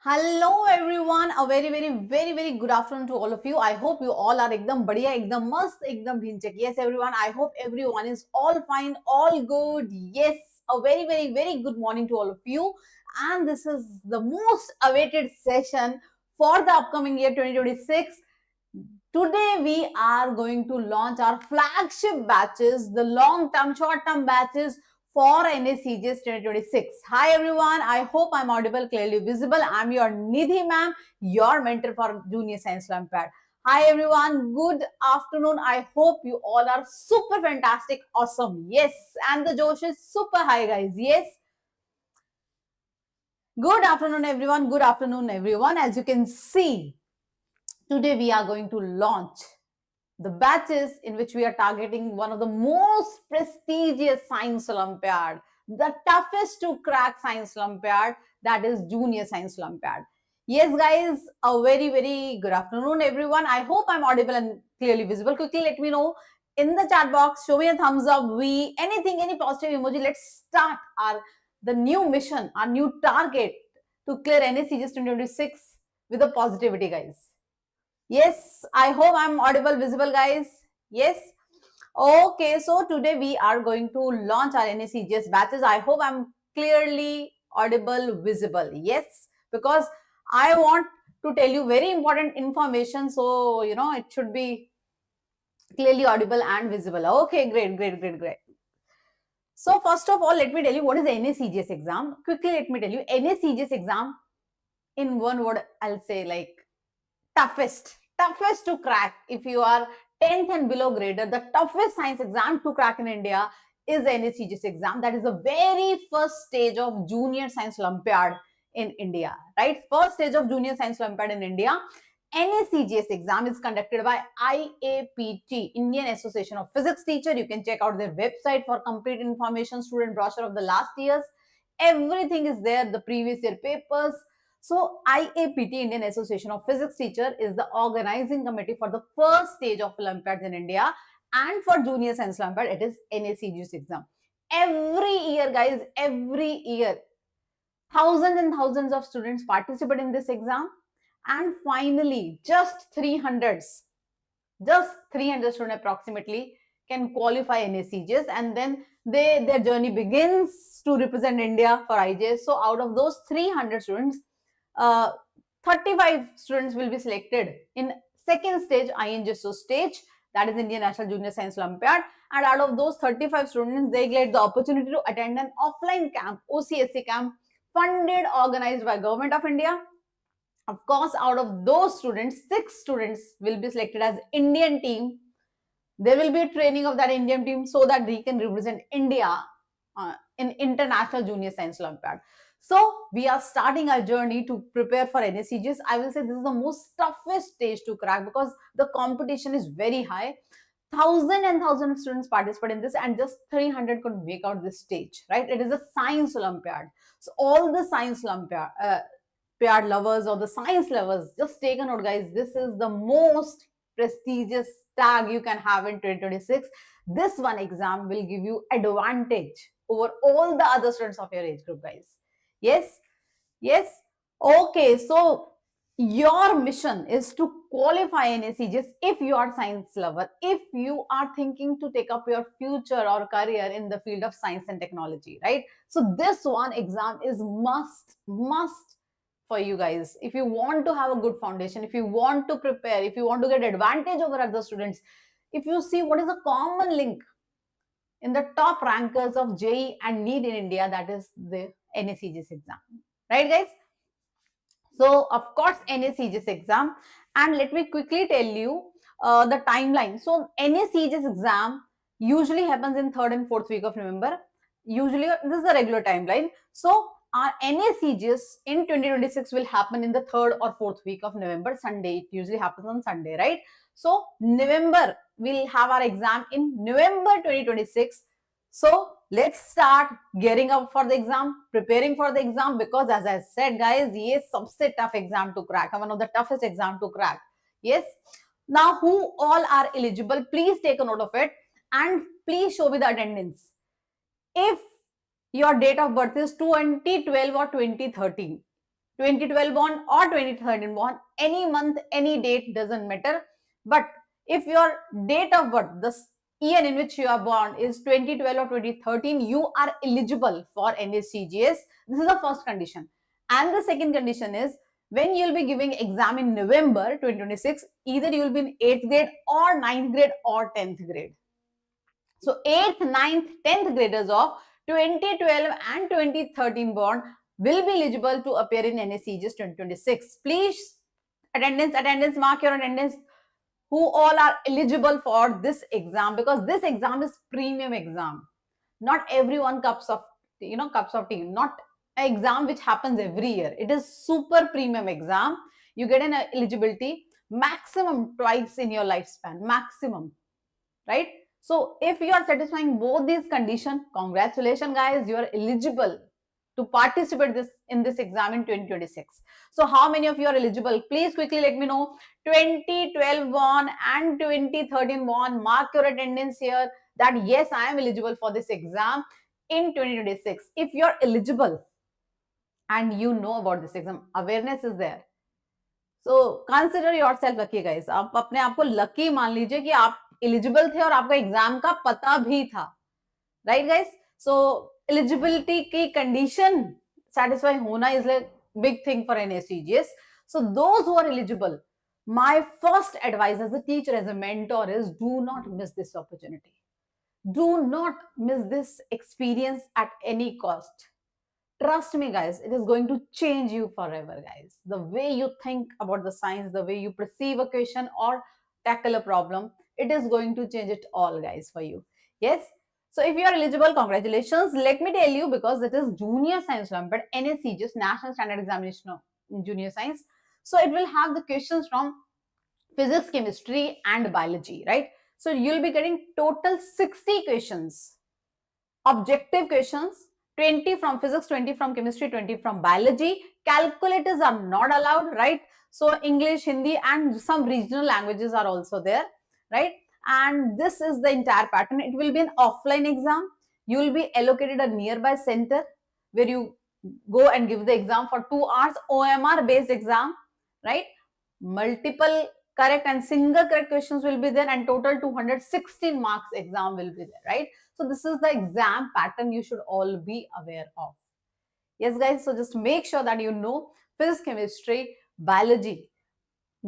Hello everyone, a very good afternoon to all of you. I hope you all are ekdam badhiya, ekdam mast, ekdam bhinchak. Yes everyone, I hope everyone is all fine, all good. Yes, a very good morning to all of you. And this is the most awaited session for the upcoming year 2026. Today we are going to launch our flagship batches, the long-term, short-term batches for NSEJS 2026. Hi everyone, I hope I'm audible, clearly visible. I'm your Nidhi ma'am, your mentor for Junior Science Olympiad. Hi everyone, good afternoon. I hope you all are super fantastic, awesome. Yes, and the Josh is super high, guys. Yes. Good afternoon everyone, good afternoon everyone. As you can see, today we are going to launch the batches in which we are targeting one of the most prestigious Science Olympiad, the toughest to crack Science Olympiad, that is Junior Science Olympiad. Yes, guys, a very good afternoon, everyone. I hope I'm audible and clearly visible. Quickly let me know in the chat box. Show me a thumbs up. Anything, any positive emoji. Let's start the new mission, our new target to clear NSEJS 2026 with a positivity, guys. Yes, I hope I'm audible, visible, guys. Yes. Okay, so today we are going to launch our NSEJS batches. I hope I'm clearly audible, visible. Yes, because I want to tell you very important information. So, it should be clearly audible and visible. Okay, great. So, first of all, let me tell you what is the NSEJS exam. Quickly, let me tell you NSEJS exam in one word, I'll say like toughest to crack. If you are 10th and below grader, the toughest science exam to crack in India is the NSEJS exam. That is the very first stage of Junior Science Olympiad in India, right? First stage of Junior Science Olympiad in India. NSEJS exam is conducted by IAPT, Indian Association of Physics Teacher. You can check out their website for complete information, student brochure of the last years. Everything is there, the previous year papers. So IAPT, Indian Association of Physics Teacher, is the organizing committee for the first stage of Olympiads in India, and for Junior Science Olympiad, it is NSEJS exam. Every year, guys, every year, thousands and thousands of students participate in this exam, and finally, just 300 students approximately can qualify NSEJS, and then their journey begins to represent India for IJS. So out of those 300 students, 35 students will be selected in second stage, INPhO stage, that is Indian National Junior Science Olympiad. And out of those 35 students, they get the opportunity to attend an offline camp, OCSC camp, funded, organized by Government of India. Of course, out of those students, 6 students will be selected as Indian team. There will be a training of that Indian team so that they can represent India in International Junior Science Olympiad. So we are starting our journey to prepare for NSEJS. I will say this is the most toughest stage to crack because the competition is very high. Thousands and thousands of students participate in this, and just 300 could make out this stage, right? It is a Science Olympiad. So all the Science Olympiad lovers or the science lovers, just take a note, guys. This is the most prestigious tag you can have in 2026. This one exam will give you advantage over all the other students of your age group, guys. Yes. Okay, so your mission is to qualify NSEJS if you are science lover, if you are thinking to take up your future or career in the field of science and technology, right? So this one exam is must for you guys. If you want to have a good foundation, if you want to prepare, if you want to get advantage over other students, if you see what is a common link in the top rankers of JEE and NEET in India, that is the NSEJS exam, right, guys? So, of course, NSEJS exam. And let me quickly tell you the timeline. So, NSEJS exam usually happens in 3rd and 4th week of November. Usually, this is the regular timeline. So, our NSEJS in 2026 will happen in the 3rd or 4th week of November, Sunday. It usually happens on Sunday, right? So, November, we'll have our exam in November 2026. So let's start gearing up for the exam, preparing for the exam, because as I said, guys, yes, सबसे tough exam to crack, one of the toughest exam to crack. Yes. Now, who all are eligible? Please take a note of it and please show me the attendance. If your date of birth is 2012 or 2013, 2012 born or 2013 born, any month, any date doesn't matter. But if your date of birth, the year in which you are born is 2012 or 2013, you are eligible for NSEJS. This is the first condition. And the second condition is, when you'll be giving exam in November 2026, either you will be in 8th grade or 9th grade or 10th grade. So 8th, 9th, 10th graders of 2012 and 2013 born will be eligible to appear in NSEJS 2026. Please, attendance, mark your attendance, who all are eligible for this exam, because this exam is premium exam. Not everyone cups of tea, not an exam which happens every year. It is super premium exam. You get an eligibility maximum twice in your lifespan, maximum, right? So if you are satisfying both these conditions, congratulations guys, you are eligible to participate in this exam in 2026. So how many of you are eligible? Please quickly let me know. 2012 born and 2013 born, mark your attendance here that yes, I am eligible for this exam in 2026. If you are eligible and you know about this exam, awareness is there. So consider yourself lucky guys. आप अपने आप को lucky मान लीजिए कि आप eligible थे और आपका एग्जाम का पता भी था, right guys? So eligibility की condition satisfy होना is a big thing for NSEJS. So those who are eligible, my first advice as a teacher, as a mentor is, do not miss this opportunity. Do not miss this experience at any cost. Trust me guys, it is going to change you forever guys. The way you think about the science, the way you perceive a question or tackle a problem, it is going to change it all guys for you. Yes. So if you are eligible, congratulations. Let me tell you, because it is Junior Science Olympiad, NSEJS, National Standard Examination in Junior Science. So it will have the questions from physics, chemistry and biology, right? So you'll be getting total 60 questions, objective questions, 20 from physics, 20 from chemistry, 20 from biology. Calculators are not allowed, right? So English, Hindi and some regional languages are also there, right? And this is the entire pattern. It will be an offline exam. You will be allocated a nearby center where you go and give the exam for 2 hours, OMR based exam, right? Multiple correct and single correct questions will be there, and total 216 marks exam will be there, right? So this is the exam pattern you should all be aware of. Yes guys, so just make sure that you know physics, chemistry, biology,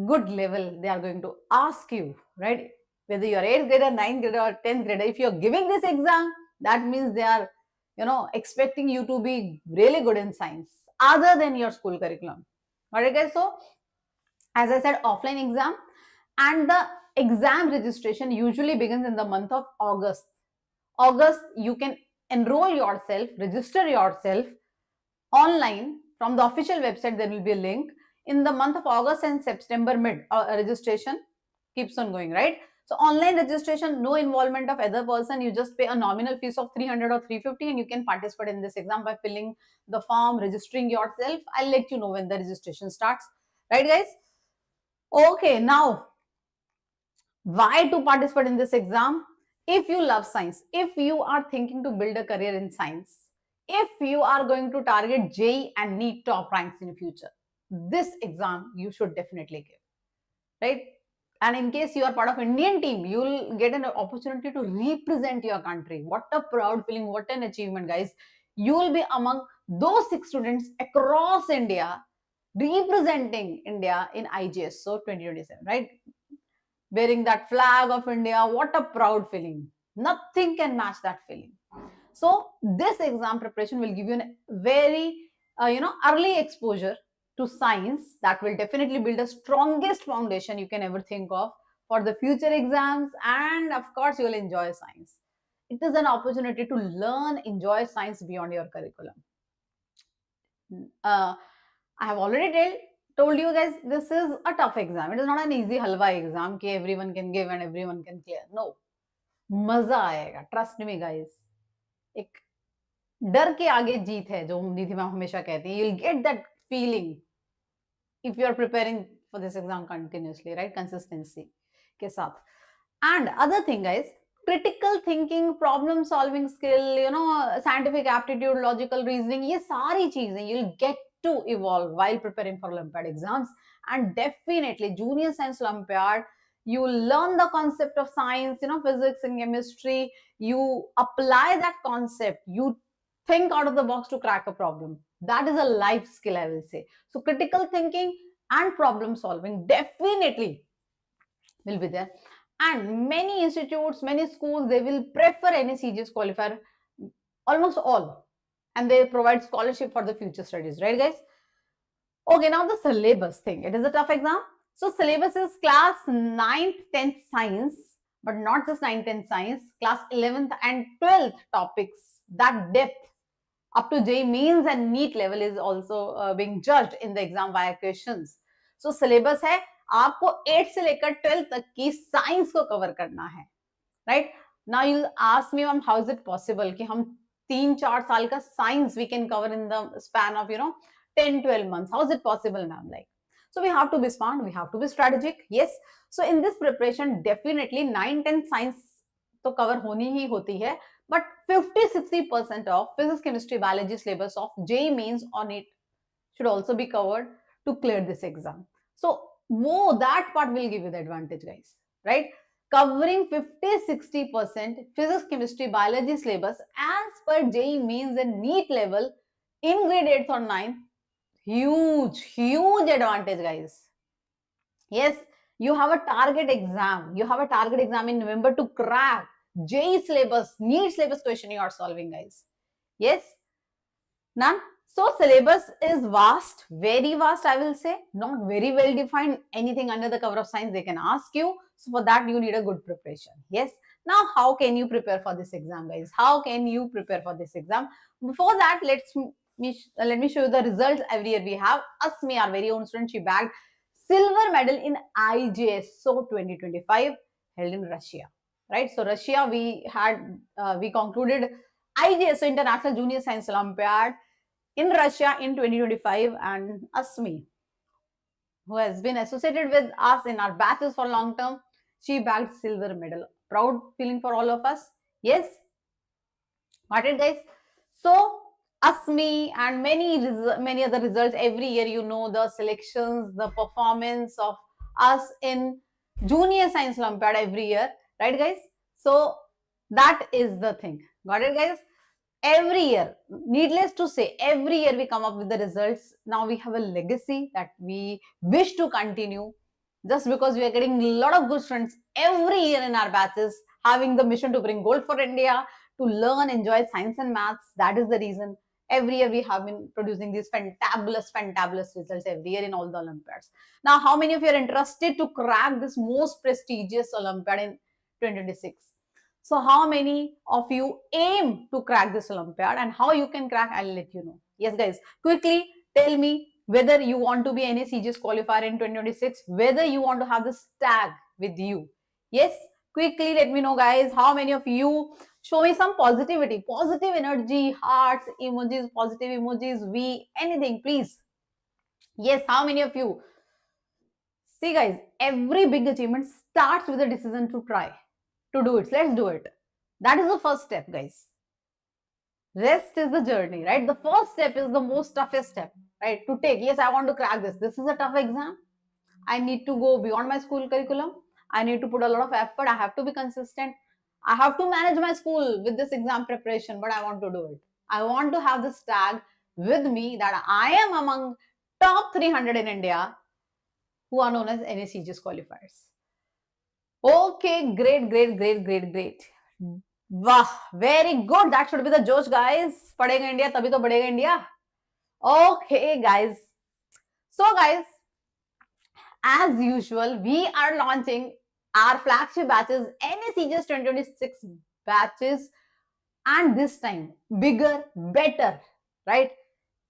good level they are going to ask you, right? Whether you are 8th grader, 9th grader or 10th grader, if you are giving this exam, that means they are expecting you to be really good in science other than your school curriculum. Alright guys, so as I said, offline exam, and the exam registration usually begins in the month of August. You can enroll yourself, register yourself online from the official website. There will be a link. In the month of August and September mid, registration keeps on going, right? So online registration, no involvement of other person. You just pay a nominal fees of 300 or 350 and you can participate in this exam by filling the form, registering yourself. I'll let you know when the registration starts, right guys? Okay, now why to participate in this exam? If you love science, if you are thinking to build a career in science, if you are going to target JEE and NEET top ranks in future, this exam you should definitely give, right? And in case you are part of Indian team, you will get an opportunity to represent your country. What a proud feeling, what an achievement guys. You will be among those 6 students across India representing India in IJSO 2027, right? Wearing that flag of India, what a proud feeling. Nothing can match that feeling. So this exam preparation will give you a very early exposure to science that will definitely build the strongest foundation you can ever think of for the future exams, and of course you will enjoy science. It is an opportunity to learn, enjoy science beyond your curriculum. I have already told you guys, this is a tough exam. It is not an easy halwa exam कि everyone can give and everyone can clear. No, मजा आएगा. Trust me guys. एक डर के आगे जीत है जो निधि ma'am हमेशा कहती है. You'll get that feeling if you are preparing for this exam continuously, right? Consistency के साथ. And other thing guys, critical thinking, problem solving skill, scientific aptitude, logical reasoning, ये सारी चीजें you'll get to evolve while preparing for Olympiad exams. And definitely, Junior Science Olympiad, you learn the concept of science, physics and chemistry. You apply that concept. You think out of the box to crack a problem. That is a life skill, I will say. So, critical thinking and problem solving definitely will be there. And many institutes, many schools, they will prefer NSEJS qualifier, almost all, and they provide scholarship for the future studies, right, guys? Okay, now the syllabus thing. It is a tough exam. So syllabus is class 9th, 10th science, but not just 9th, 10th science, class 11th and 12th topics. That depth up to JEE means and NEET level is also being judged in the exam via questions. So syllabus है, आपको 8 से लेकर 12 तक की science को cover करना है, right? Now you ask me, how is it possible कि हम 3-4 साल का science we can cover in the span of 10-12 months? How is it possible, ma'am? Like, so we have to be smart, we have to be strategic. Yes, so in this preparation definitely 9-10 science तो cover होनी ही होती है, but 50-60% of physics, chemistry, biology syllabus of JEE mains on it should also be covered to clear this exam. So that part will give you the advantage, guys, right? Covering 50-60% physics, chemistry, biology syllabus as per JEE mains and NEET level in grade 8th or 9th, huge advantage, guys. Yes, you have a target exam. You have a target exam in November to crack JEE syllabus, NEET syllabus question you are solving, guys. Yes? None? So syllabus is vast, very vast, I will say. Not very well defined. Anything under the cover of science they can ask you. So for that you need a good preparation. Yes. Now how can you prepare for this exam, guys? How can you prepare for this exam? Before that, let me show you the results. Every year we have Asmi, our very own student. She bagged silver medal in IJSO 2025 held in Russia. Right. So Russia, we concluded IJSO International Junior Science Olympiad in Russia in 2025, and Asmi, who has been associated with us in our batches for long term, she bagged silver medal. Proud feeling for all of us. Yes, got it, guys? So Asmi and many other results every year. The selections, the performance of us in Junior Science Olympiad every year, right, guys? So that is the thing. Got it, guys? Every year, needless to say, every year we come up with the results. Now we have a legacy that we wish to continue, just because we are getting a lot of good students every year in our batches, having the mission to bring gold for India, to learn, enjoy science and maths. That is the reason every year we have been producing these fantabulous results every year in all the Olympiads. Now, how many of you are interested to crack this most prestigious Olympiad in 2026? So how many of you aim to crack this Olympiad, and how you can crack, I'll let you know. Yes, guys, quickly tell me whether you want to be NSEJS qualifier in 2026, whether you want to have this tag with you. Yes, quickly let me know, guys, how many of you. Show me some positivity, positive energy, hearts, emojis, positive emojis, V, anything, please. Yes, how many of you? See, guys, every big achievement starts with a decision to try. To do it. Let's do it. That is the first step, guys. Rest is the journey, right? The first step is the most toughest step, right? To take. Yes, I want to crack this. This is a tough exam. I need to go beyond my school curriculum. I need to put a lot of effort. I have to be consistent. I have to manage my school with this exam preparation, but I want to do it. I want to have this tag with me that I am among top 300 in India who are known as NSEJS qualifiers. Okay, great. Wow, very good. That should be the Josh, guys. Padega India, tabhi to badega India. Okay, guys. So, guys, as usual, we are launching our flagship batches, NSEJS 2026 batches, and this time bigger, better, right?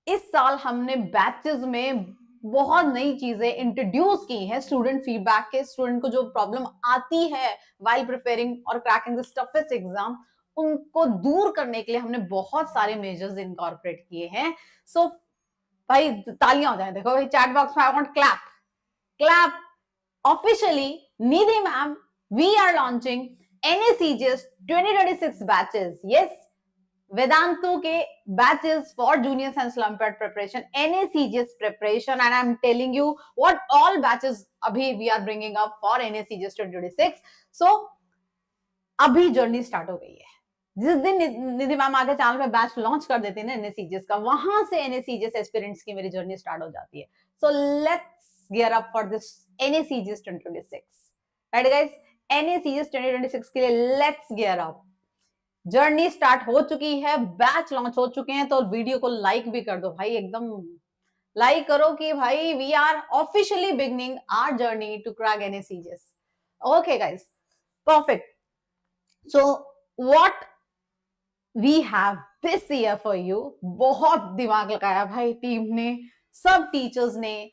इस साल हमने batches में बहुत नई चीजें introduce की हैं student feedback के स्टूडेंट को जो प्रॉब्लम आती है व्हाइल प्रिपेयरिंग और क्रैकिंग द टफेस्ट एग्जाम उनको दूर करने के लिए हमने बहुत सारे मेजर्स इनकॉर्पोरेट किए हैं सो भाई तालियां हो जाए देखो भाई चैट बॉक्स में I want clap officially Nidhi ma'am we are launching NSEJS 2026 batches. Yes, Vedantu के batches for Junior Science Olympiad preparation, NSEJS preparation, and I'm telling you what all batches abhi we are bringing up for NSEJS 2026. So अभी journey start हो गई है. जिस दिन निधि ma'am आके channel पे batch launch कर देती है ना एनएसईजीएस का, वहां से एनएसईजीएस एस्पिरेंट्स की मेरी जर्नी स्टार्ट हो जाती है. So let's gear up for this NSEJS 2026. Right guys, NSEJS 2026 के लिए let's gear up. Journey start हो चुकी है, बैच लॉन्च हो चुके हैं, तो वीडियो को लाइक भी कर दो भाई, एकदम लाइक करो कि भाई we are officially beginning our journey to crack NSEJS. Okay guys, perfect. So what we have this year for you, बहुत दिमाग लगाया भाई टीम ने, सब टीचर्स ने,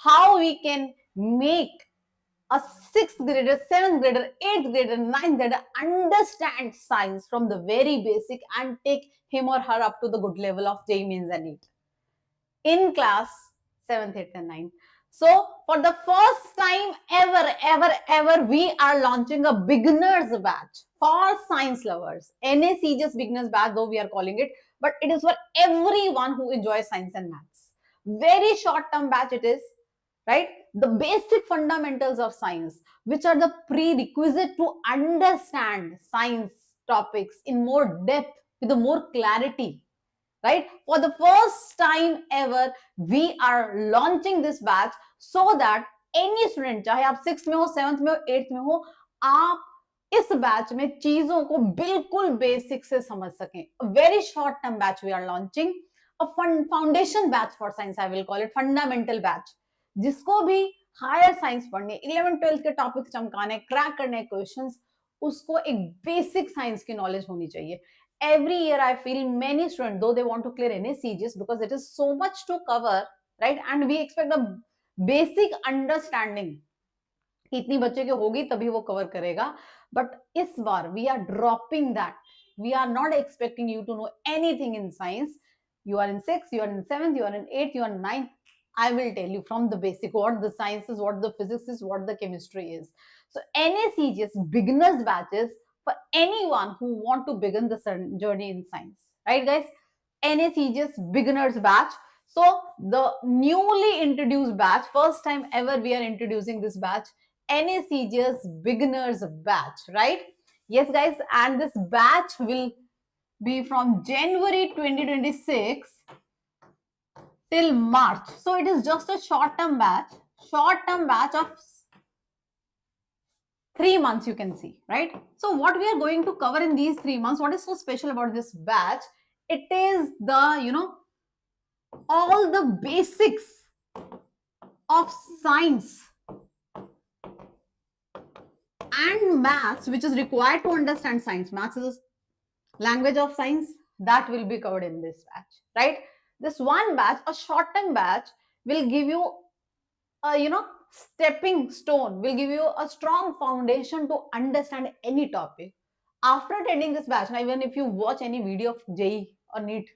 how we can make a 6th grader, 7th grader, 8th grader, 9th grader understand science from the very basic and take him or her up to the good level of JEE Mains and NEET in class 7th, 8th and 9th. So for the first time ever, we are launching a beginners batch for science lovers. NSEJS beginners batch, though we are calling it, but it is for everyone who enjoys science and maths. Very short term batch it is, right? The basic fundamentals of science, which are the prerequisite to understand science topics in more depth, with more clarity, right? For the first time ever, we are launching this batch so that any student, चाहे आप 6th में हो, 7th में हो, 8th में हो, आप इस बैच में चीजों को बिल्कुल बेसिक से समझ सकें. A very short term batch we are launching, a foundation batch for science, I will call it fundamental batch. जिसको भी हायर साइंस पढ़नी, 11th-12th के टॉपिक चमकाने, क्रैक करने क्वेश्चंस, उसको एक बेसिक साइंस की नॉलेज होनी चाहिए. Every year I feel many students, though they want to clear NSEJS because it is so much to cover, right? And we expect a basic understanding. इतनी बच्चे की होगी तभी वो कवर करेगा. But इस बार we are dropping that. We are not expecting you to know anything in science. You are in 6th, you are in 7th, you are in 8th, you are in 9th. I will tell you from the basic what the science is, what the physics is, what the chemistry is. So NSEJS beginners batches for anyone who want to begin the journey in science, right guys? NSEJS beginners batch. So the newly introduced batch, first time ever we are introducing this batch, NSEJS beginners batch, right? Yes guys, and this batch will be from January 2026 till March. So it is just a short-term batch of 3 months, you can see, right? So what we are going to cover in these 3 months, what is so special about this batch? It is the, all the basics of science and maths, which is required to understand science. Maths is a language of science, that will be covered in this batch, right? This one batch, a short-term batch, will give you a, stepping stone, will give you a strong foundation to understand any topic. After attending this batch, now even if you watch any video of JEE or NEET,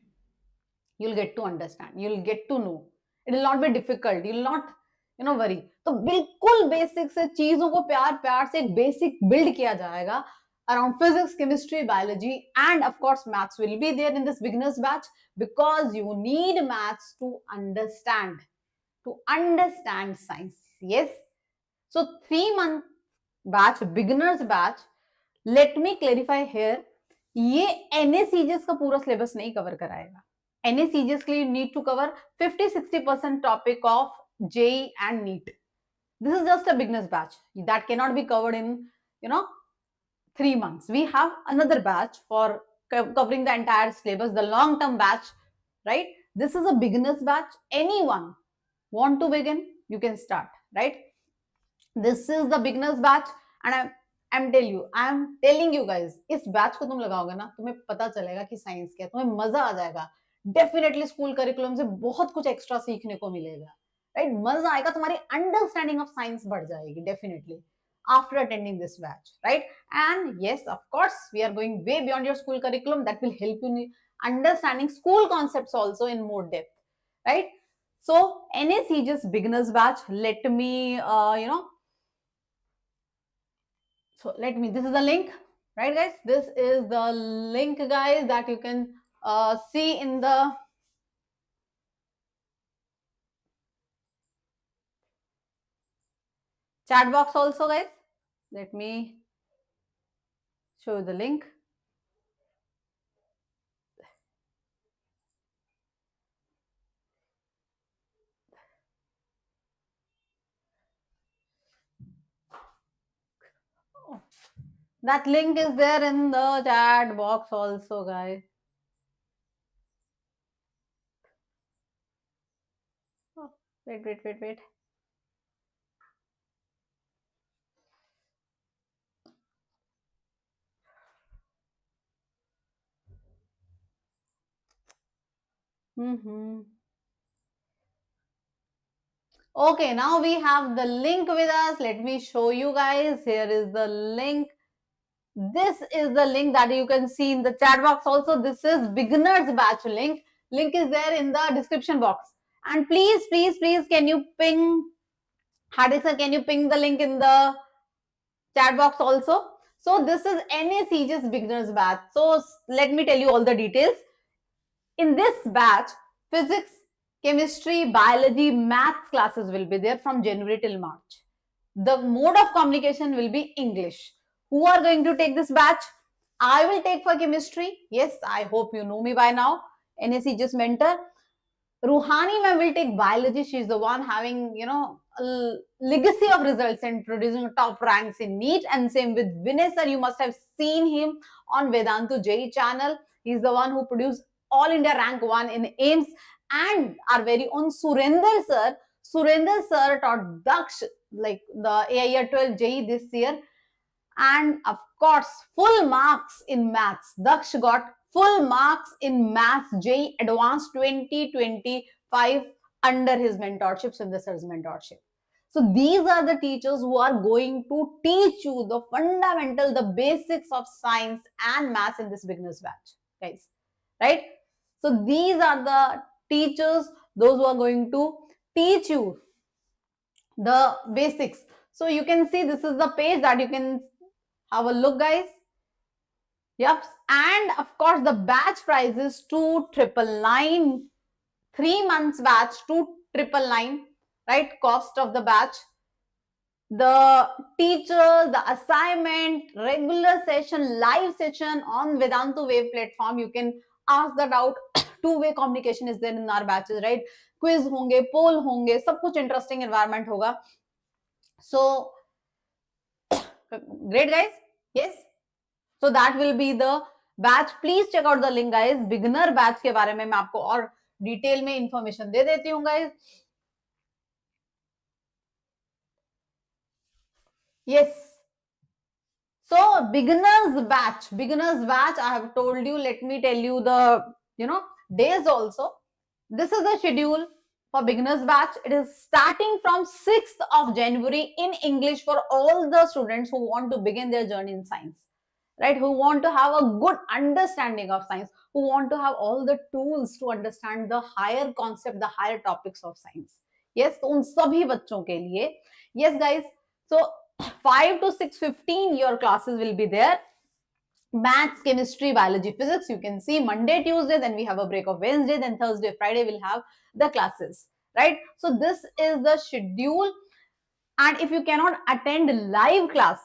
you'll get to understand, you'll get to know. It will not be difficult, you'll not, worry. तो बिल्कुल basic से चीजों को प्यार से एक basic build किया जाएगा around physics, chemistry, biology, and of course maths will be there in this beginners batch, because you need maths to understand science. Yes. So 3-month batch, beginners batch, let me clarify here, ये NSEJS का पूरा syllabus नहीं cover कराएगा. NSEJS के लिए you need to cover 50-60% topic of JEE and NEET. This is just a beginners batch that cannot be covered in 3 months. We have another batch for covering the entire syllabus, the long term batch, right? This is a beginners batch. Anyone want to begin, you can start, right? This is the beginners batch, and I'm telling you guys, इस batch को तुम लगाओगे ना, तुम्हें पता चलेगा कि science क्या है, तुम्हें मजा आ जाएगा. डेफिनेटली स्कूल करिकुलम से बहुत कुछ एक्स्ट्रा सीखने को मिलेगा, राइट? मजा आएगा, तुम्हारी अंडरस्टैंडिंग ऑफ साइंस बढ़ जाएगी definitely after attending this batch, right? And yes, of course, we are going way beyond your school curriculum. That will help you in understanding school concepts also in more depth, right? So NSEJS beginners batch, let me, this is the link, right guys? This is the link, guys, that you can see in the chat box also, guys. Let me show you the link. That link is there in the chat box also, guys. Oh, wait. Okay, now we have the link with us. Let me show you guys. Here is the link. This is the link that you can see in the chat box also. This is beginners batch link. Link is there in the description box. And please, can you ping, Hardik sir, can you ping the link in the chat box also? So this is NSEJS beginners batch. So let me tell you all the details. In this batch, physics, chemistry, biology, maths classes will be there from January till March. The mode of communication will be English. Who are going to take this batch? I will take for chemistry. Yes, I hope you know me by now. NSEJS mentor. Ruhani ma'am will take biology. She's the one having, a legacy of results and producing top ranks in NEET. And same with Vinay sir. You must have seen him on Vedantu JEE channel. He's the one who produced All India Rank 1 in AIMS. And our very own Surender sir. Surender sir taught Daksh, like the AIR 12 JEE this year. And of course, full marks in maths. Daksh got full marks in maths JEE Advanced 2025 under his mentorship, Sundar sir's mentorship. So these are the teachers who are going to teach you the fundamental, the basics of science and maths in this beginners batch, guys. Right? So these are the teachers, those who are going to teach you the basics. So you can see this is the page that you can have a look, guys. Yep. And of course, the batch price is 2,999. 3 months batch, 2,999, right? Cost of the batch. The teacher, the assignment, regular session, live session on Vedantu Wave platform. You can ask the doubt. Two-way communication is there in our batches, right? Quiz होंगे, poll होंगे, सब कुछ interesting environment होगा. So, great, guys. Yes. So that will be the batch. Please check out the link, guys. Beginner batch के बारे में मैं आपको और डिटेल में इंफॉर्मेशन दे देती हूँ, guys. Yes. So beginners batch, I have told you. Let me tell you the days also. This is the schedule for beginners batch. It is starting from 6th of January in English for all the students who want to begin their journey in science. Right, who want to have a good understanding of science, who want to have all the tools to understand the higher concept, the higher topics of science. Yes, तो उन सभी बच्चों के लिए. Yes, guys. So 5 to 6:15 your classes will be there. Maths, chemistry, biology, physics. You can see Monday, Tuesday, then we have a break of Wednesday, then Thursday, Friday we'll have the classes. Right. So this is the schedule. And if you cannot attend live class,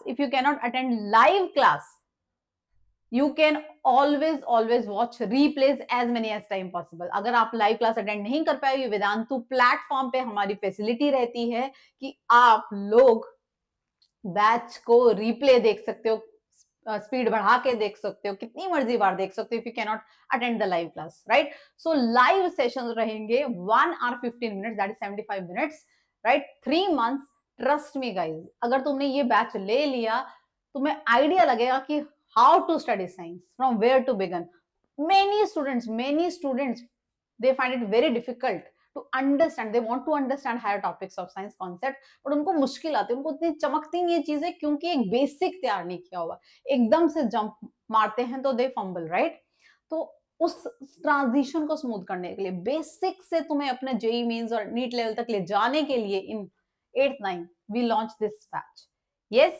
you can always watch replays as many as time possible. अगर आप live class attend नहीं कर पाए, Vedantu platform पे हमारी facility रहती है कि आप लोग बैच को रिप्ले देख सकते हो, स्पीड बढ़ा के देख सकते हो, कितनी मर्जी बार देख सकते हो, if you cannot attend the live class, right. So live sessions रहेंगे 1 hour 15 minutes, that is 75 minutes, right. 3 months. Trust me guys, अगर तुमने ये बैच ले लिया, तुम्हें आइडिया लगेगा कि how to study science, from where to begin. Many students, they find it very difficult to understand. They want to understand higher topics of science concept, but उनको मुश्किल आती है, उनको इतनी चमकती नहीं ये चीजें, क्योंकि एक बेसिक तैयार नहीं किया हुआ. एकदम से जंप मारते हैं तो दे फंबल, राइट. तो उस ट्रांजिशन को स्मूथ करने के लिए, बेसिक से तुम्हें अपने जेई मीन्स और नीट लेवल तक ले जाने के लिए, इन 8th 9th we launch this batch. Yes.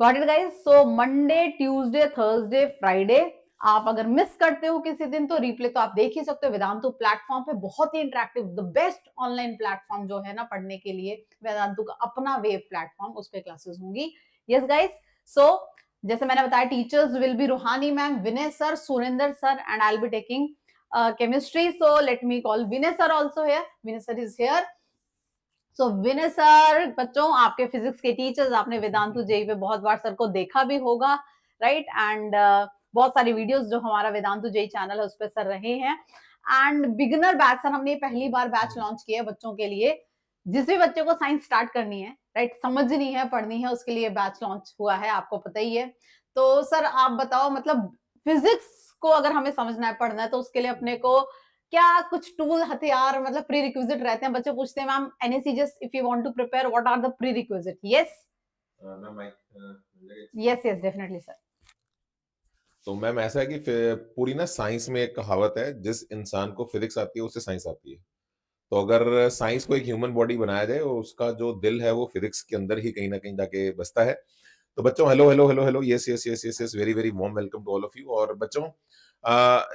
Got it, guys? So Monday, Tuesday, Thursday, Friday, आप अगर मिस करते हो किसी दिन तो रिप्ले तो आप देख ही सकते हो वेदांतु प्लेटफॉर्म पे, बहुत ही interactive, the best online platform जो है ना पढ़ने के लिए, वेदांतु का अपना वेब प्लेटफॉर्म, उस पे क्लासेस होंगी। यस गाइस, सो जैसे मैंने बताया टीचर्स विल बी रूहानी ma'am, Vinay sir, Surendra sir, and I will be taking chemistry. So let me call Vinay sir also here. Vinay sir is here. So Vinay sir, बच्चों आपके physics के teachers, आपने Vedantu JEE पे बहुत बार sir को देखा भी होगा, राइट? एंड बहुत सारी वीडियोस जो हमारा वेदांतु जेई चैनल है उस पर सर रहे हैं। एंड बिगिनर बैच सर, हमने पहली बार बैच लॉन्च किया है बच्चों के लिए, जिस भी बच्चे को साइंस स्टार्ट करनी है, राइट, समझनी है, पढ़नी है, उसके लिए बैच लॉन्च हुआ है, आपको पता ही है। तो सर आप बताओ, मतलब फिजिक्स को अगर हमें समझना है, पढ़ना है, तो उसके लिए अपने को क्या कुछ टूल, हथियार, मतलब प्री रिक्विजिट रहते हैं? बच्चे पूछते हैं ma'am NSEJS if you want to prepare what are the prerequisite? Yes yes yes definitely sir. तो मैम ऐसा है कि पूरी ना साइंस में एक कहावत है, जिस इंसान को फिजिक्स आती है उसे साइंस आती है। तो अगर साइंस को एक ह्यूमन बॉडी बनाया जाए और उसका जो दिल है वो फिजिक्स के अंदर ही कहीं ना कहीं जाके बसता है। तो बच्चों hello hello hello hello, yes yes yes yes yes, very very warm welcome to all of you. और बच्चों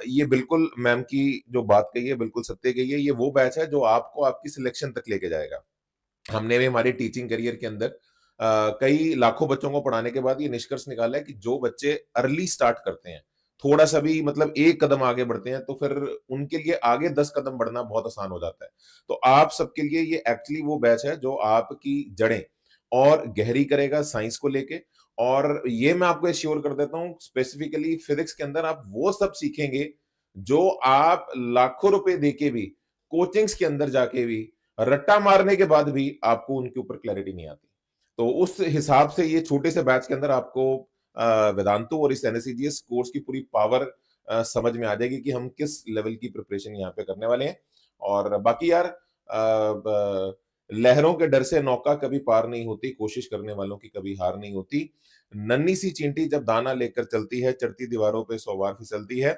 ये बिल्कुल मैम की जो बात कही है बिल्कुल सत्य कही है। ये वो बैच है जो आपको आपकी सिलेक्शन तक लेके जाएगा। हमने भी हमारे टीचिंग करियर के अंदर कई लाखों बच्चों को पढ़ाने के बाद ये निष्कर्ष निकाला है कि जो बच्चे अर्ली स्टार्ट करते हैं, थोड़ा सा भी मतलब एक कदम आगे बढ़ते हैं, तो फिर उनके लिए आगे 10 कदम बढ़ना बहुत आसान हो जाता है। तो आप सबके लिए ये एक्चुअली वो बैच है जो आपकी जड़ें और गहरी करेगा साइंस को लेके। और ये मैं आपको एश्योर कर देता हूँ, स्पेसिफिकली फिजिक्स के अंदर आप वो सब सीखेंगे जो आप लाखों रुपए देके भी, कोचिंग्स के अंदर जाके भी, रट्टा मारने के बाद भी आपको उनके ऊपर क्लैरिटी नहीं आती। तो उस हिसाब से ये छोटे से बैच के अंदर आपको वेदांतु और इस NSEJS कोर्स की पूरी पावर समझ में आ जाएगी कि हम किस लेवल की प्रिपरेशन यहाँ पे करने वाले हैं। और बाकी यार लहरों के डर से नौका कभी पार नहीं होती, कोशिश करने वालों की कभी हार नहीं होती। नन्ही सी चींटी जब दाना लेकर चलती है, चढ़ती दीवारों पे 100 बार फिसलती है।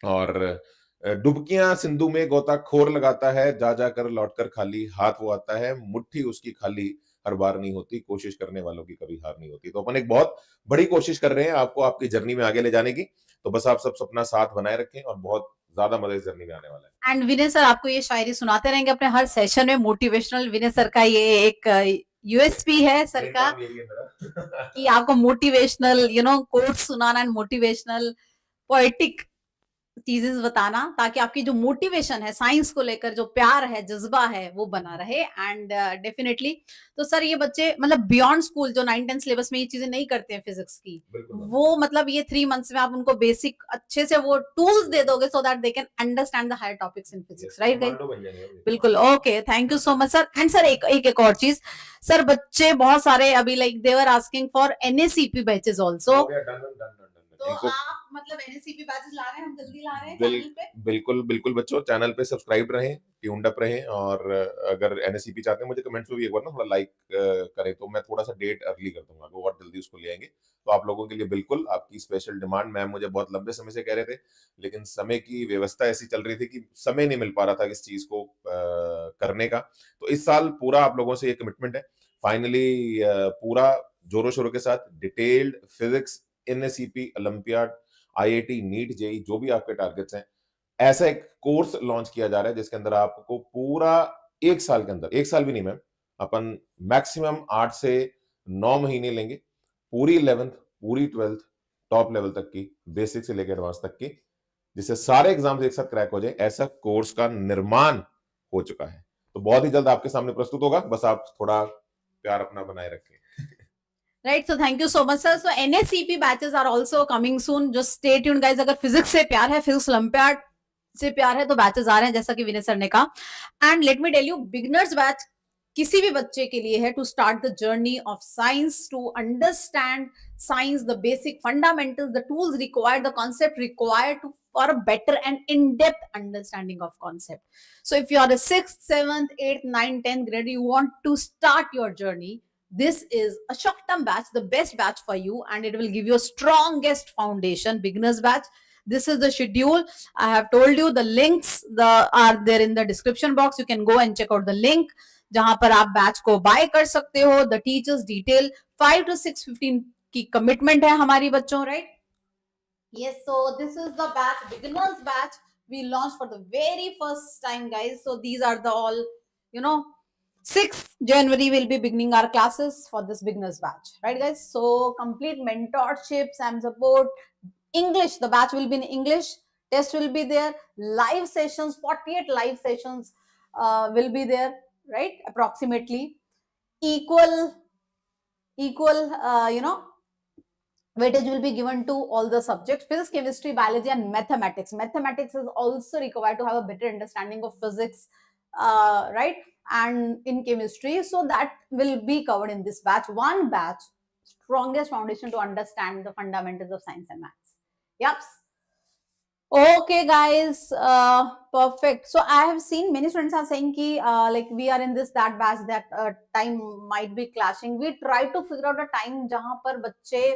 और डुबकियां सिंधु में गोताखोर लगाता है, जा जाकर लौटकर खाली हाथ वो आता है, मुट्ठी उसकी खाली हर बार नहीं होती, कोशिश करने वालों की कभी हार नहीं होती। तो अपन एक बहुत बड़ी कोशिश कर रहे हैं आपको आपकी जर्नी में आगे ले जाने की। तो बस आप सब अपना साथ बनाए रखें और बहुत ज्यादा मजा इस जर्नी में आने वाला है। एंड विनय सर आपको ये शायरी सुनाते रहेंगे अपने हर सेशन में, मोटिवेशनल। विनय सर का ये एक USP है सर का कि आपको मोटिवेशनल कोट्स सुनाना एंड मोटिवेशनल पोएटिक चीजें बताना, ताकि आपकी जो मोटिवेशन है साइंस को लेकर, जो प्यार है, जज्बा है, वो बना रहे। एंड डेफिनेटली तो सर ये बच्चे मतलब बियॉन्ड स्कूल जो 9-10 सिलेबस में ये चीजें नहीं करते हैं फिजिक्स की, वो मतलब ये 3 मंथ्स में आप उनको बेसिक अच्छे से वो टूल्स दे दोगे so that they can understand the higher topics in physics, right guys? बिल्कुल, okay, thank you so much sir. And sir एक और चीज सर, बच्चे बहुत सारे अभी like they were asking for NSEP batches also. तो आप मतलब NSEP बैचेस ला रहे हैं, हम जल्दी ला रहे हैं चैनल पे? बिल्कुल बिल्कुल बच्चों, चैनल पे सब्सक्राइब रहें, ट्यून्ड अप रहें। और अगर NSEP चाहते हैं मुझे कमेंट्स में भी एक बार ना थोड़ा लाइक करें, तो मैं थोड़ा सा डेट अर्ली कर दूंगा, वो बहुत जल्दी उसको ले आएंगे। तो आप लोगों के लिए बिल्कुल आपकी स्पेशल डिमांड, मैम मुझे बहुत लंबे समय से कह रहे थे, लेकिन समय की व्यवस्था ऐसी चल रही थी कि समय नहीं मिल पा रहा था इस चीज को करने का। तो इस साल पूरा आप लोगों से ये कमिटमेंट है, फाइनली पूरा जोरों शोरों के साथ detailed physics NSEP olympiad IIT NEET JEE जो भी आपके टारगेट्स हैं, ऐसा एक कोर्स लॉन्च किया जा रहा है जिसके अंदर आपको पूरा 1 साल के अंदर, 1 साल भी नहीं मैम, अपन मैक्सिमम 8 से 9 महीने लेंगे, पूरी 11th पूरी 12th टॉप लेवल तक की, बेसिक से लेकर एडवांस तक की, जिससे सारे एग्जाम्स एक साथ क्रैक हो जाए, ऐसा कोर्स का निर्माण हो चुका है। तो बहुत ही जल्द आपके सामने प्रस्तुत होगा, बस आप थोड़ा प्यार अपना बनाए रखें। Right, so thank you so much sir. So NSEP batches are also coming soon. Just stay tuned guys. अगर फिजिक्स से प्यार है, फिजिक्स ओलंपियाड से प्यार है, तो बैचेस आ रहे हैं जैसा कि विनय सर ने कहा। And let me tell you, beginners batch किसी भी बच्चे के लिए है to start the journey of science, to understand science, the basic fundamentals, the tools required, the concept required to for a better and in-depth understanding of concept. So if you are a 6th, 7th, 8th, 9th, 10th grade, you want to start your journey, this is a short-term batch, the best batch for you, and it will give you a strongest foundation, beginners batch. This is the schedule. I have told you the links are there in the description box. You can go and check out the link जहां पर आप batch को bye कर सकते हो। The teachers detail 5 to 6:15 की commitment है हमारी बच्चों, right? Yes, so this is the batch, beginners batch we launched for the very first time, guys. So these are the all, 6th January we'll be beginning our classes for this beginners batch, right, guys? So complete mentorships and support. English, the batch will be in English. Test will be there. Live sessions, 48 live sessions will be there, right? Approximately equal, weightage will be given to all the subjects: physics, chemistry, biology, and mathematics. Mathematics is also required to have a better understanding of physics, right, and in chemistry. So that will be covered in this batch. One batch, strongest foundation to understand the fundamentals of science and maths. Yep. Okay, guys, perfect. So I have seen many students are saying ki, like we are in this that batch, that time might be clashing. We try to figure out a time jahan par bacche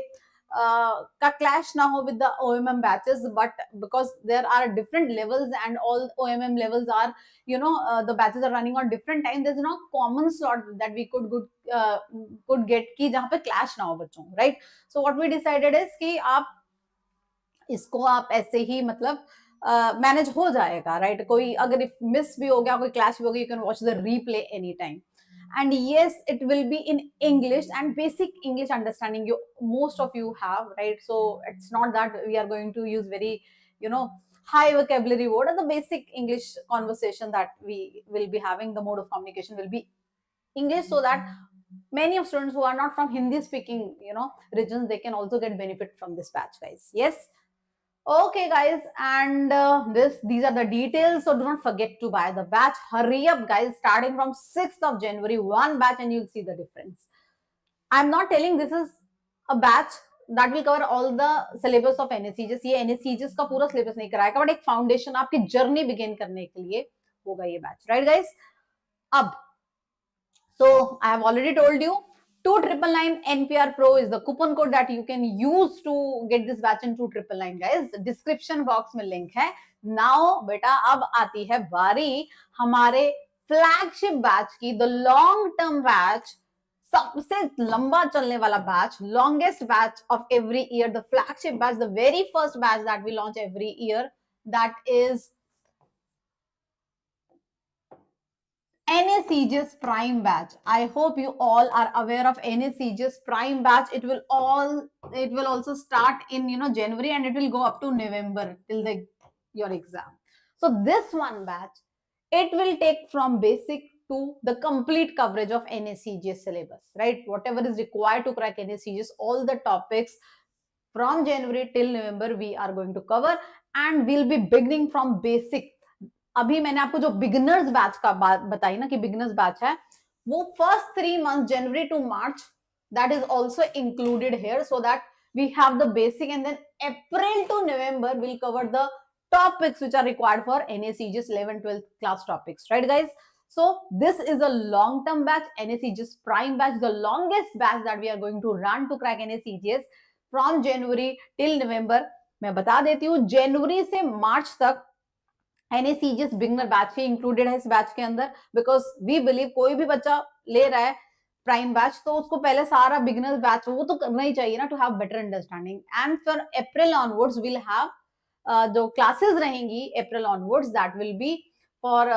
ka clash na ho with the OMM batches, but because there are different levels and all OMM levels are, the batches are running on different time. There's no common slot that we could get ki jahan pe clash na ho bachon, right? So what we decided is ki aap इसको आप ऐसे ही मतलब manage हो जाएगा, right? कोई अगर miss भी हो गया, कोई क्लैश भी हो गया, you can watch the replay any time. And yes, it will be in English, and basic English understanding you most of you have, right? So it's not that we are going to use very, you know high vocabulary word. The basic English conversation that we will be having, the mode of communication will be English, so that many of students who are not from Hindi speaking regions, they can also get benefit from this batch, guys. Yes. Okay, guys, and these are the details. So do not forget to buy the batch. Hurry up, guys! Starting from 6th of January, one batch, and you'll see the difference. I'm not telling this is a batch that will cover all the syllabus of NSEJS. ये NSEJS का पूरा syllabus नहीं कराएगा, but एक foundation आपकी journey begin करने के लिए होगा ये batch, right, guys? अब, so I have already told you, 2999 NPR Pro is the coupon code that you can use to get this batch in 2999, guys. Description box में link है. Now बेटा अब आती है बारी हमारे flagship batch की, the long term batch, सबसे लंबा चलने वाला batch, longest batch of every year, the flagship batch, the very first batch that we launch every year, that is NSEJS Prime Batch. I hope you all are aware of NSEJS Prime Batch. It will also start in January, and it will go up to November till your exam. So this one batch, it will take from basic to the complete coverage of NSEJS syllabus, right? Whatever is required to crack NSEJS, all the topics from January till November we are going to cover, and we'll be beginning from basic. अभी मैंने आपको जो beginners batch का बात बताई ना कि beginners batch है, वो first 3 month January to March, that is also included here, so that we have the basic, and then April to November we'll cover the topics which are required for NSEJS 11 12th class topics, right, guys? So this is a long term batch, NSEJS Prime Batch, the longest batch that we are going to run to crack NSEJS from January till November. मैं बता देती हूँ, जनवरी से मार्च तक NSEJS beginner batch ही included है इस batch के अंदर, बिकॉज वी बिलीव कोई भी बच्चा ले रहा है प्राइम बैच तो उसको पहले सारा बिगनर बैच वो तो करना ही चाहिए ना, to have better understanding. And for April onwards will have जो क्लासेस रहेंगी April onwards, that will be for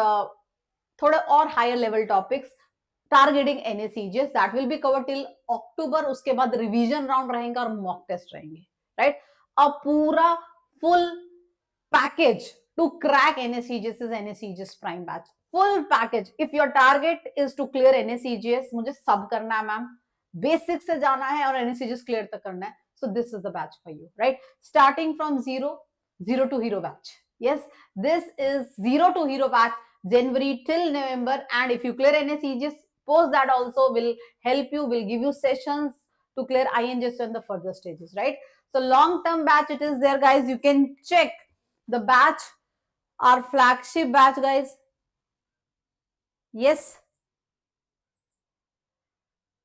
थोड़े और higher level topics targeting NSEJS, that will be cover till October. उसके बाद रिवीजन राउंड रहेंगे और मॉक टेस्ट रहेंगे, right? अब पूरा full package to crack NSEJS is NSEJS Prime Batch. Full package. If your target is to clear NSEJS, मुझे सब करना है मैम, बेसिक से जाना है और NSEJS clear तक करना है. So this is the batch for you, right? Starting from zero to hero batch. Yes, this is 0 to hero batch, January till November. And if you clear NSEJS, post that also will help you, will give you sessions to clear INJS and the further stages, right? So long term batch it is there, guys. You can check the batch, our flagship batch, guys. Yes.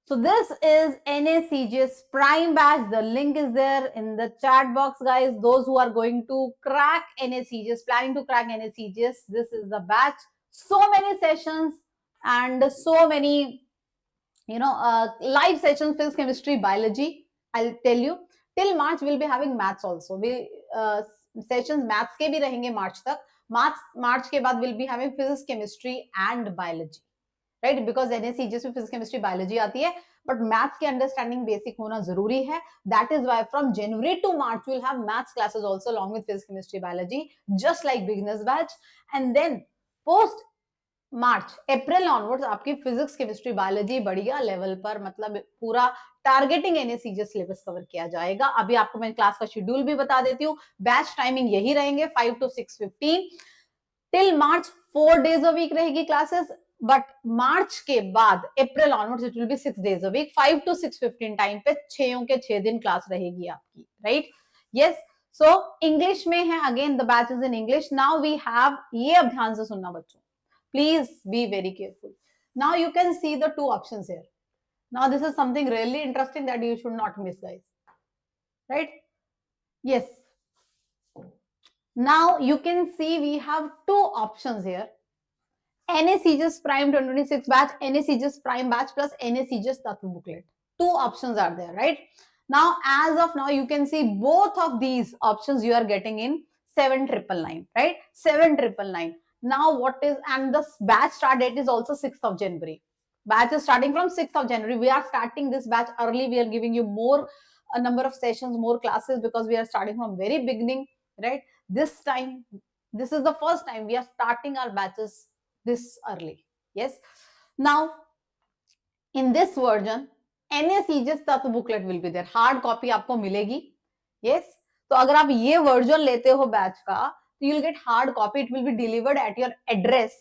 So this is NSEJS Prime Batch. The link is there in the chat box, guys. Those who are going to crack NSEJS, planning to crack NSEJS, this is the batch. So many sessions and so many, live sessions, physics, chemistry, biology. I'll tell you, till March we'll be having maths also. Sessions maths के भी रहेंगे मार्च तक. March के बाद will be having physics, chemistry and biology, right, because NSEJS में physics, chemistry, biology आती है, बट मैथ्स की अंडरस्टैंडिंग बेसिक होना जरूरी है. That is why from January to March will have maths classes also along with physics, chemistry, biology, just like beginners batch. And then post March, April onwards आपकी physics, chemistry, biology बढ़िया level पर, मतलब पूरा targeting NSEJS syllabus cover किया जाएगा. अभी आपको मैं क्लास का शेड्यूल भी बता देती हूँ. बैच टाइमिंग यही रहेंगे 5 to 6:15 till March. 4 days a week रहेगी क्लासेस, बट मार्च के बाद April onwards it will be 6 days a week, 5 to 6:15 time पे 6 दिन क्लास रहेगी आपकी, राइट. यस, सो इंग्लिश में है, again the batch is in English. Now we have, ये अब ध्यान से सुनना बच्चों, please be very careful. Now you can see the two options here. Now this is something really interesting that you should not miss, guys, right? Yes, now you can see we have two options here: NSEJS Prime 2026 batch, NSEJS Prime batch plus NSEJS Tattva booklet. Two options are there, right? Now as of now you can see both of these options you are getting in 7,999, right? 7,999. Now what is, and the batch start date is also 6th of January. Batch is starting from 6th of January. We are starting this batch early. We are giving you more, a number of sessions, more classes, because we are starting from very beginning, right? This time, this is the first time we are starting our batches this early. Yes. Now in this version NSEJS Tattva booklet will be there, hard copy आपको मिलेगी. yes, तो अगर आप ये version लेते हो batch का, you will get hard copy. It will be delivered at your address,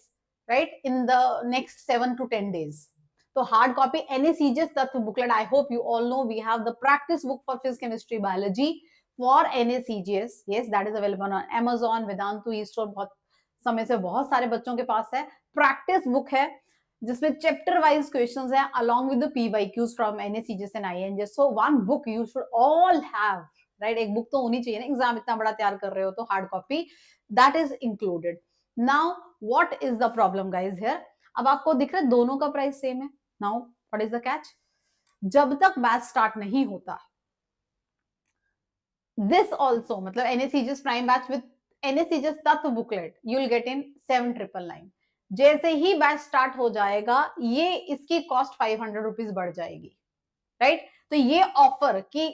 right, in the next 7 to 10 days. So hard copy NSEJS Tattva booklet. I hope you all know we have the practice book for physics, chemistry, biology for NSEJS. Yes, that is available on Amazon, Vedantu, e-store. बहुत समय से बहुत सारे बच्चों के पास है. Practice book है जिसमें चैप्टर वाइज क्वेश्चंस हैं along with the PYQs from NSEJS and INJS. So one book you should all have, right. एक बुक तो होनी चाहिए ना, एग्जाम इतना बड़ा तैयार कर रहे हो तो. Hard copy that is included. Now what is the problem guys here? अब आपको दिख रहा है दोनों का प्राइस सेम है. Now what is the catch? जब तक बैच स्टार्ट नहीं होता, दिस ऑल्सो, मतलब NSEJS prime batch with NSEJS Tattva booklet you will get in 7,999. जैसे ही बैच स्टार्ट हो जाएगा, ये इसकी कॉस्ट 500 रुपीज बढ़ जाएगी, राइट. तो ये ऑफर की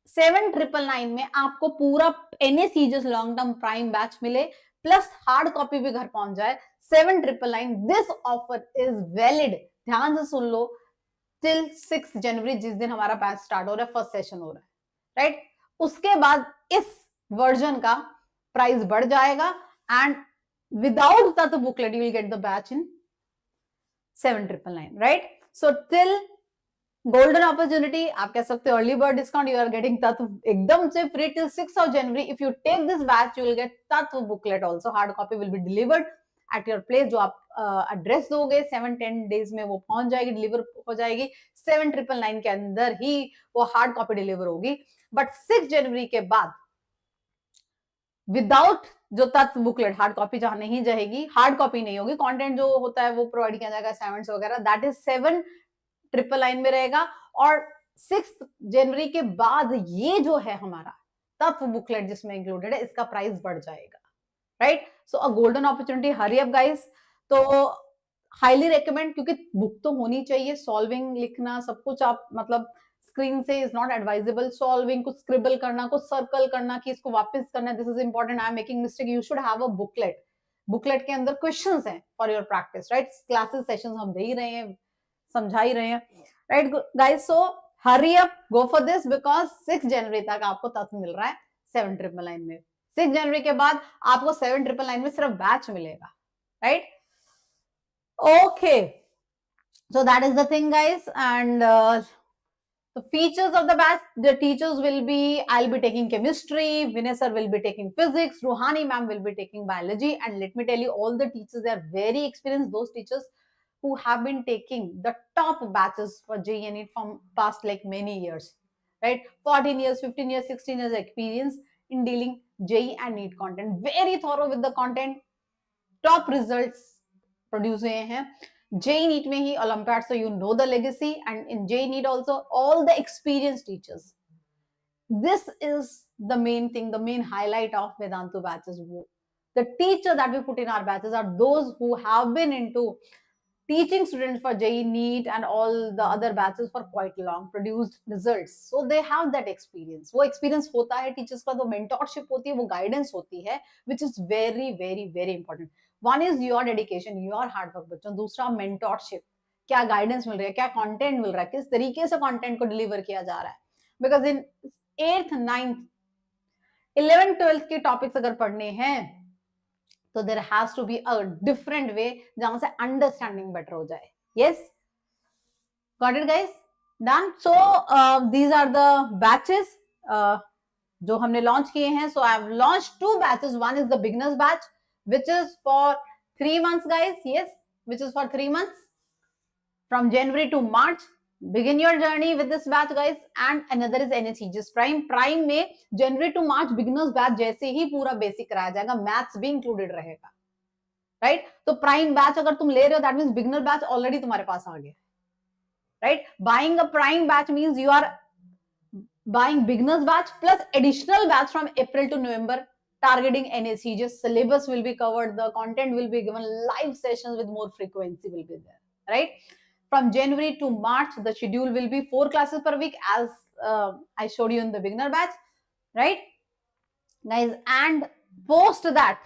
7,999 में आपको पूरा NSEJS long term prime batch मिले प्लस हार्ड कॉपी भी घर पहुंच जाए, 7,999. दिस ऑफर इज वैलिड, ध्यान से सुन लो, टिल 6 जनवरी, जिस दिन हमारा बैच स्टार्ट हो रहा है, फर्स्ट सेशन हो रहा है, राइट. उसके बाद इस वर्जन का प्राइस बढ़ जाएगा and without Tatva booklet you will get the batch in 7,999, right. So till golden opportunity, आप कह सकते हो early bird discount, you are getting Tatva एकदम से free till 6 of January. If you take this batch you will get Tatva booklet also. Hard copy will be delivered at your place. जो आप address दोगे 7-10 days में वो पहुंच जाएगी, डिलीवर हो जाएगी. 7,999 के अंदर ही वो हार्ड कॉपी डिलीवर होगी. बट 6 जनवरी के बाद विदाउट जो तत्व बुकलेट, हार्ड कॉपी जहां नहीं जाएगी, हार्ड कॉपी नहीं होगी, कंटेंट जो होता है वो प्रोवाइड किया जाएगा, असाइनमेंट्स वगैरह, दैट इज 7,999 में रहेगा. और 6 जनवरी के बाद ये जो है हमारा तत्व बुकलेट जिसमें इंक्लूडेड है, इसका प्राइस बढ़ जाएगा, राइट. सो अ golden opportunity, hurry up guys. तो हाईली रेकमेंड, क्योंकि बुक तो होनी चाहिए. सॉल्विंग लिखना सब कुछ आप मतलब स्क्रीन से इज नॉट एडवाइजेबल. सॉल्विंग, कुछ स्क्रिबल करना, कुछ सर्कल करना कि इसको वापस करना, this is important. I am making mistake, you should have a booklet. Booklet के अंदर क्वेश्चंस हैं for your practice, right. Classes sessions हम दे ही रहे हैं, समझा ही रहे हैं, right guys. So hurry up, go for this, because 6 जनवरी तक आपको तत्व मिल रहा है 7,999 में. 6 जनवरी के बाद आपको 7,999 में सिर्फ बैच मिलेगा, right. Okay, so that is the thing guys. And the features of the batch, the teachers will be, I'll be taking chemistry, Vinay sir will be taking physics, Ruhani ma'am will be taking biology. And let me tell you, all the teachers, they are very experienced, those teachers who have been taking the top batches for JEE and NEET from past like many years, right. 14 years, 15 years, 16 years experience in dealing JEE and NEET content, very thorough with the content, top results produce हुए हैं. JEE NEET में ही Olympiad, so you know the legacy, and in JEE NEET also all the experienced teachers, this is the main thing, the main highlight of Vedantu batches. The teacher that we put in our batches are those who have been into teaching students for JEE, NEET and all the other batches for quite long, produced results. So they have that experience. वो experience होता है teachers का, तो mentorship होती है, वो guidance होती है, which is very very very important. One is your dedication, your hard work बच्चों. दूसरा mentorship, क्या guidance मिल रहा है, क्या content मिल रहा है, किस तरीके से content को deliver किया जा रहा है. Because in 8th, 9th, 11th, 12th के topics अगर पढ़ने हैं तो there has to be a different way जहां से understanding better हो जाए. Yes, got it guys? Done. So these are the batches जो हमने launch किए हैं. So I have launched 2 batches. One is the beginners batch, which is for 3 months guys. Yes, which is for 3 months from January to March. Begin your journey with this batch guys. And another is NSEJS Prime में January to March beginners batch जैसे ही पूरा basic कराया जाएगा, maths भी included रहेगा, right? तो prime batch अगर तुम ले रहे हो, that means beginner batch already तुम्हारे पास आ गया, right? Buying a prime batch means you are buying beginners batch plus additional batch from April to November, targeting NSEJS. Syllabus will be covered, the content will be given, live sessions with more frequency will be there, right? From January to March, the schedule will be 4 classes per week, as I showed you in the beginner batch, right, guys? And post that,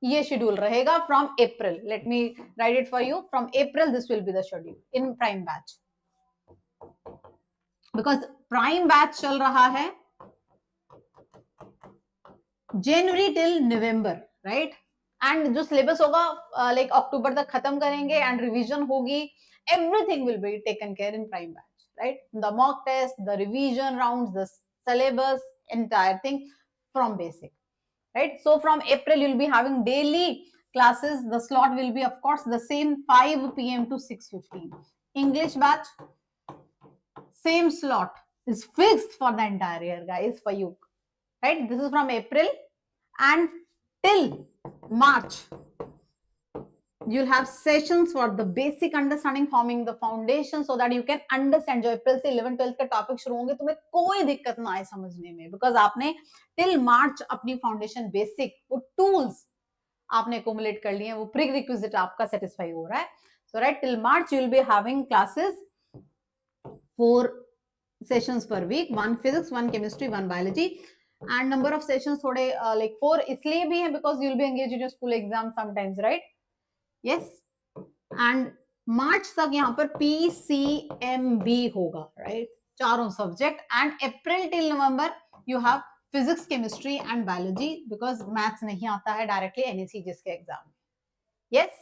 ये schedule रहेगा from April. Let me write it for you. From April, this will be the schedule in prime batch. Because prime batch चल रहा है January till November, right? And जो syllabus होगा like October तक खत्म करेंगे and revision होगी. Everything will be taken care in prime batch, right? The mock test, the revision rounds, the syllabus, entire thing from basic, right? So from April, you'll be having daily classes. The slot will be, of course, the same 5 p.m. to 6:15. English batch, same slot is fixed for the entire year, guys, for you, right? This is from April and till March. You'll have sessions for the basic understanding, forming the foundation, so that you can understand. जो अप्रैल से 11th 12th का topic शुरू होंगे, तुम्हें कोई दिक्कत ना आए समझने में, because आपने till March अपनी फाउंडेशन बेसिक वो टूल्स आपने accumulate कर लिए हैं, वो prerequisite आपका satisfy हो रहा है. So right till March you'll be having classes, 4 sessions per week, 1 physics, 1 chemistry, 1 biology. And number of sessions थोड़े like 4 इसलिए भी है because you'll be engaged in your school exam sometimes, right? Yes. And March तक यहाँ पर PCMB होगा, right? चारों subject. And April till November you have physics, chemistry and biology, because maths नहीं आता है directly NSEJS के exam. Yes.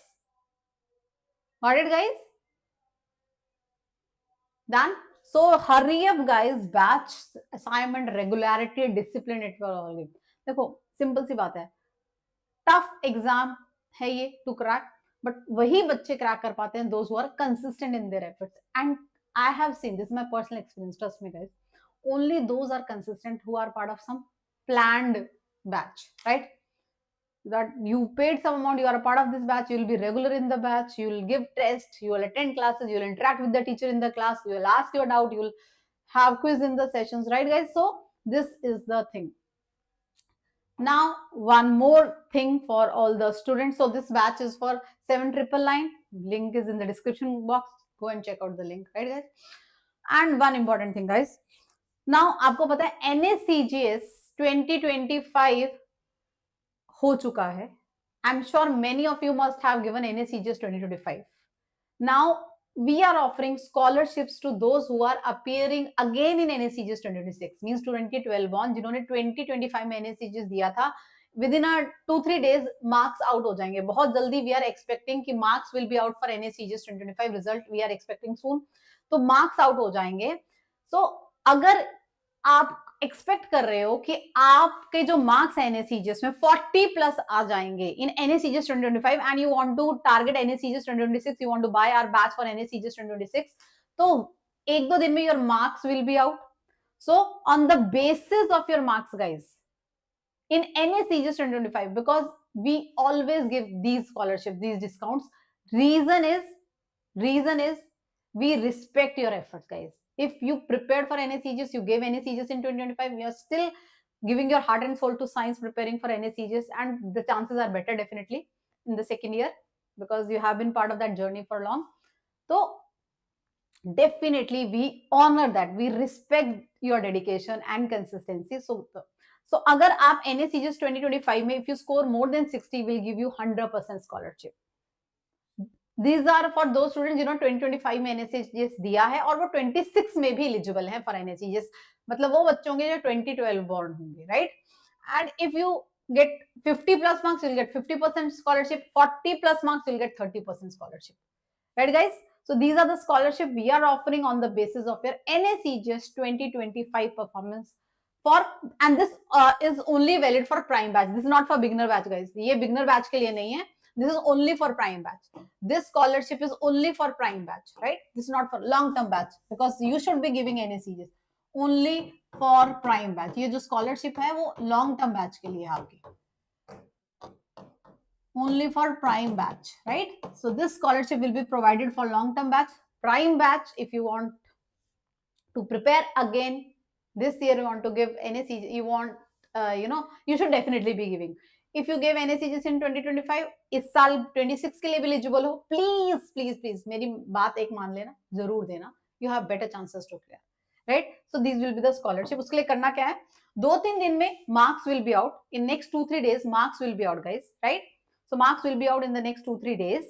Got it guys? Done. So hurry up guys. Batch assignment, regularity, discipline, it will all give. देखो simple सी बात है. Tough exam है ये to crack. But वही बच्चे क्रैक कर पाते हैं those who are consistent in their efforts. And I have seen, this is my personal experience, trust me guys, only those are consistent who are part of some planned batch, right? That you paid some amount, you are a part of this batch, you will be regular in the batch, you will give tests, you will attend classes, you will interact with the teacher in the class, you will ask your doubt, you will have quiz in the sessions, right guys? So this is the thing. Now, one more thing for all the students. So this batch is for 7999. Link is in the description box. Go and check out the link, right guys? And one important thing guys. Now, आपको पता है NSEJS 2025 हो चुका है. I'm sure many of you must have given NSEJS 2025. Now, we are offering scholarships to those who are appearing again in NSEJS 2026. Means 2012 on जिन्होंने 2025 में NSEJS दिया था, within a 2-3 days marks out हो जाएंगे बहुत जल्दी. We are expecting कि marks will be out for NSEJS 2025 result. We are expecting soon. तो marks out हो जाएंगे. So अगर आप एक्सपेक्ट कर रहे हो कि आपके जो मार्क्स है NSEJS में 40 प्लस आ जाएंगे in NSEJS 2025 and you want to target NSEJS 2026, you want to buy our batch for NSEJS 2026, तो 1-2 दिन में your marks will be out. So on the basis of your marks guys in NSEJS 2025, because we always give these scholarships, these discounts, reason is we respect your efforts guys. If you prepared for NSEJS, you gave NSEJS in 2025, you are still giving your heart and soul to science, preparing for NSEJS, and the chances are better definitely in the second year because you have been part of that journey for long. So definitely we honor that, we respect your dedication and consistency. So अगर आप NSEJS 2025 में if you score more than 60, will give you 100% scholarship. These are for those students जिन्होंने 2025 में NSEJS दिया है और वो 26 में भी eligible है for NSEJS, मतलब वो बच्चे होंगे जो 2012 born होंगे, right? And if you get 50 plus marks, you'll get 50% scholarship. 40 plus marks, you'll get 30% scholarship, right, guys? So these are the scholarship we are offering on the basis of your NSEJS 2025 performance. And this is only valid for prime batch. This is not for beginner batch, guys. ये beginner batch के लिए नहीं है. This is only for prime batch. This scholarship is only for prime batch, right? This is not for long term batch because you should be giving NSEJS only for prime batch. ये जो scholarship है वो long term batch के लिए आपकी. Only for prime batch, right? So this scholarship will be provided for long term batch. Prime batch, if you want to prepare again this year, you want to give NSEJS, you want you should definitely be giving. If you gave NSEJS in 2025, इस साल 26 के लिए भी eligible हो, please मेरी बात एक मान लेना, जरूर देना. You have better chances to clear, right? So these will be the scholarship. उसके लिए करना क्या है? 2-3 दिन में marks will be out. In next 2-3 days, marks will be out, guys, right? So marks will be out in the next 2-3 days.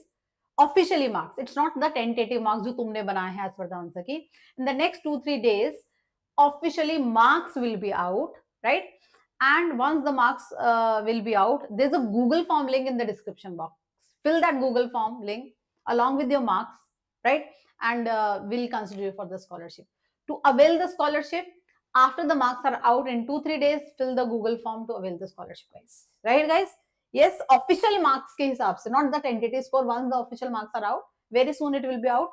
Officially marks. It's not the tentative marks जो तुमने बनाए हैं as per the answer key. In the next 2-3 days, officially marks will be out, right? And once the marks will be out, there's a Google form link in the description box. Fill that Google form link along with your marks, right? And we'll consider you for the scholarship. To avail the scholarship, after the marks are out in 2-3 days, fill the Google form to avail the scholarship, guys. Right, guys? Yes, official marks के हिसाब से, not the tentative score. Once the official marks are out, very soon it will be out.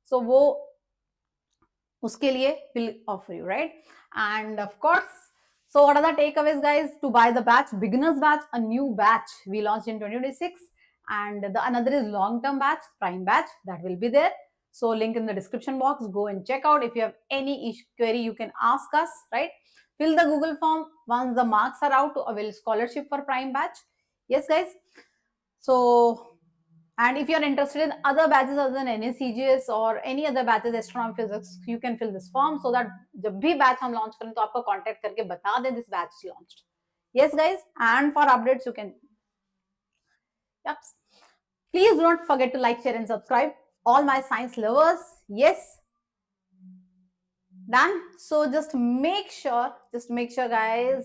So वो उसके लिए will offer you, right? And of course, so what are the takeaways, guys? To buy the batch, beginners batch, a new batch we launched in 2026, and the another is long-term batch, prime batch, that will be there. So link in the description box. Go and check out. If you have any query, you can ask us, right? Fill the Google form once the marks are out to avail scholarship for prime batch. Yes, guys. So, and if you are interested in other batches other than NSEJS or any other batches, astronomy, physics, you can fill this form so that जब भी batch हम launch करें तो आपको contact करके बता दें this batch launched. Yes, guys. And for updates, you can. Yep. Please do not forget to like, share, and subscribe. All my science lovers. Yes. Done. So just make sure, guys.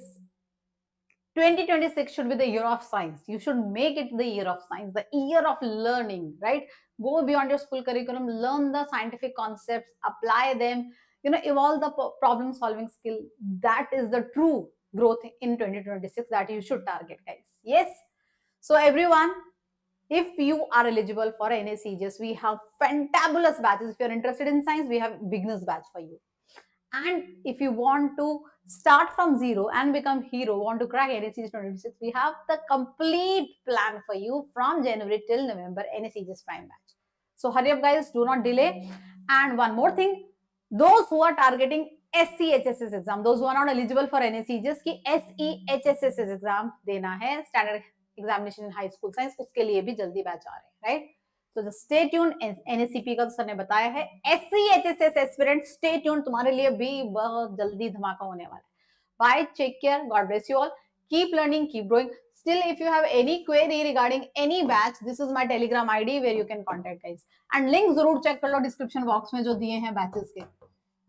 2026 should be the year of science. You should make it the year of science, the year of learning, right? Go beyond your school curriculum, learn the scientific concepts, apply them, evolve the problem solving skill. That is the true growth in 2026 that you should target, guys. Yes. So everyone, if you are eligible for NSEJS, we have fantabulous batches. If you're interested in science, we have beginners batch for you. And if you want to start from zero and become hero, want to crack NSEJS 2026, we have the complete plan for you from January till November, NSEJS prime batch. So hurry up, guys, do not delay. And one more thing, those who are targeting SEHSS exam, those who are not eligible for NSEJS की SEHSS exam देना है, standard examination in high school science, उसके लिए भी जल्दी batch आ रहे हैं, right? So just stay tuned. NSEP का तो सर ने बताया है, SEHSS aspirant, stay tuned, तुम्हारे लिए भी बहुत जल्दी धमाका होने वाला है. Bye, take care, God bless you all. Keep learning, keep growing. Still, if you have any query regarding any batch, this is my Telegram ID where you can contact, guys. And link जरूर check कर लो description box में जो दिए हैं batches के.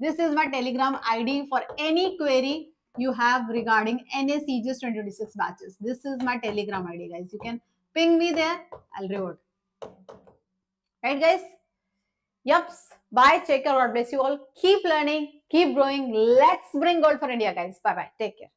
This is my Telegram ID for any query you have regarding NSEJS 2026 batches. This is my Telegram ID, guys. You can ping me there. I'll reward. Right, guys? Yups. Bye. Take care. God bless you all. Keep learning. Keep growing. Let's bring gold for India, guys. Bye-bye. Take care.